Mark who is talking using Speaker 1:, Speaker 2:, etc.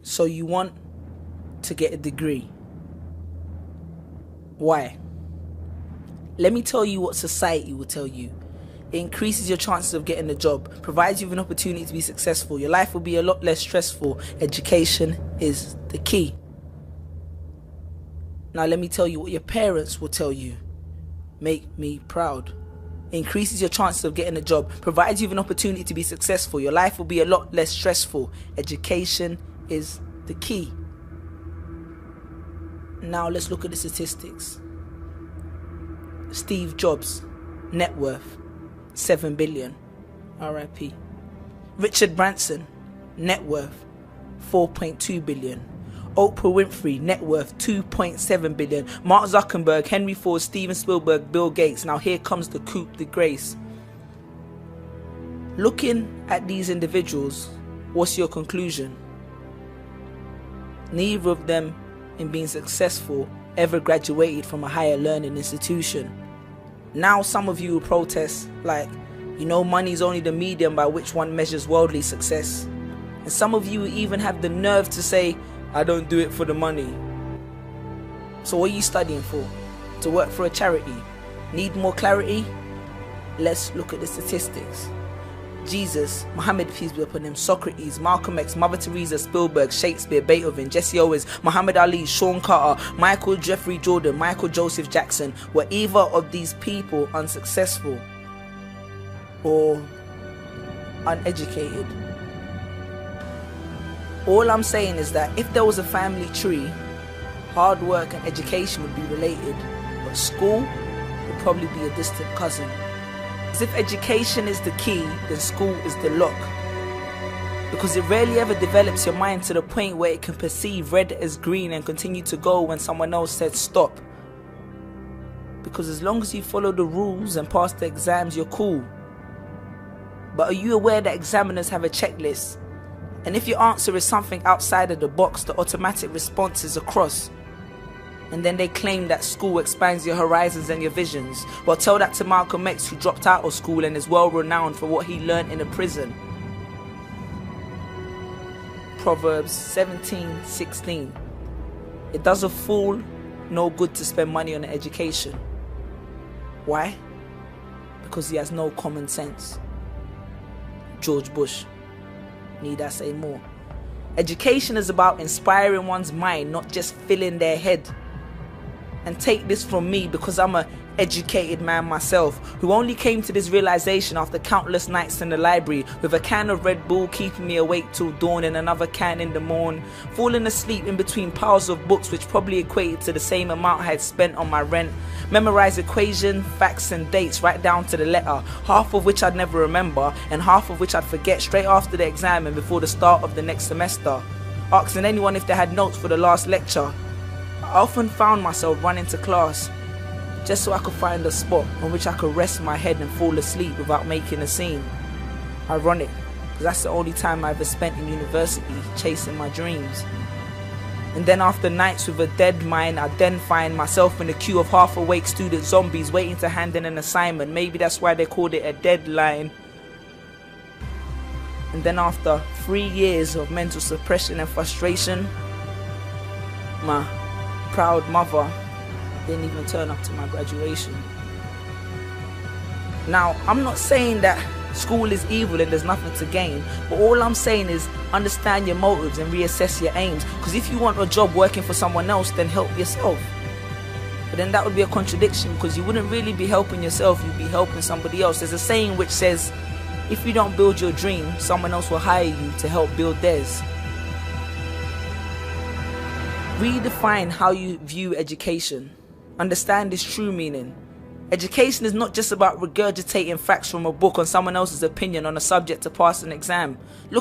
Speaker 1: So you want to get a degree. Why? Let me tell you what society will tell you. It increases your chances of getting a job, provides you with an opportunity to be successful. Your life will be a lot less stressful. Education is the key. Now let me tell you what your parents will tell you. Make me proud. It increases your chances of getting a job, provides you with an opportunity to be successful. Your life will be a lot less stressful. Education is the key. Now let's look at the statistics. Steve Jobs, net worth, 7 billion, RIP. Richard Branson, net worth, 4.2 billion. Oprah Winfrey, net worth, 2.7 billion. Mark Zuckerberg, Henry Ford, Steven Spielberg, Bill Gates. Now here comes the coup de grace. Looking at these individuals, what's your conclusion? Neither of them, in being successful, ever graduated from a higher learning institution. Now some of you will protest like, money is only the medium by which one measures worldly success. And some of you even have the nerve to say, I don't do it for the money. So what are you studying for? To work for a charity? Need more clarity? Let's look at the statistics. Jesus, Muhammad, peace be upon him, Socrates, Malcolm X, Mother Teresa, Spielberg, Shakespeare, Beethoven, Jesse Owens, Muhammad Ali, Sean Carter, Michael Jeffrey Jordan, Michael Joseph Jackson. Were either of these people unsuccessful or uneducated? All I'm saying is that if there was a family tree, hard work and education would be related, but school would probably be a distant cousin. As if education is the key, then school is the lock. Because it rarely ever develops your mind to the point where it can perceive red as green and continue to go when someone else said stop. Because as long as you follow the rules and pass the exams, you're cool. But are you aware that examiners have a checklist? And if your answer is something outside of the box, the automatic response is a cross. And then they claim that school expands your horizons and your visions. Well, tell that to Malcolm X, who dropped out of school and is well renowned for what he learned in a prison. Proverbs 17:16. It does a fool no good to spend money on education. Why? Because he has no common sense. George Bush. Need I say more? Education is about inspiring one's mind, not just filling their head. And take this from me, because I'm an educated man myself, who only came to this realization after countless nights in the library, with a can of Red Bull keeping me awake till dawn and another can in the morn, falling asleep in between piles of books which probably equated to the same amount I had spent on my rent, memorize equations, facts and dates right down to the letter, half of which I'd never remember and half of which I'd forget straight after the exam and before the start of the next semester, asking anyone if they had notes for the last lecture. I often found myself running to class just so I could find a spot on which I could rest my head and fall asleep without making a scene. Ironic, because that's the only time I ever spent in university chasing my dreams. And then after nights with a dead mind, I then find myself in a queue of half-awake student zombies waiting to hand in an assignment. Maybe that's why they called it a deadline. And then after 3 years of mental suppression and frustration, my proud mother didn't even turn up to my graduation. Now, I'm not saying that school is evil and there's nothing to gain, but all I'm saying is understand your motives and reassess your aims. Because if you want a job working for someone else, then help yourself. But then that would be a contradiction, because you wouldn't really be helping yourself, you'd be helping somebody else. There's a saying which says, if you don't build your dream, someone else will hire you to help build theirs. Redefine how you view education. Understand its true meaning. Education is not just about regurgitating facts from a book on someone else's opinion on a subject to pass an exam. Look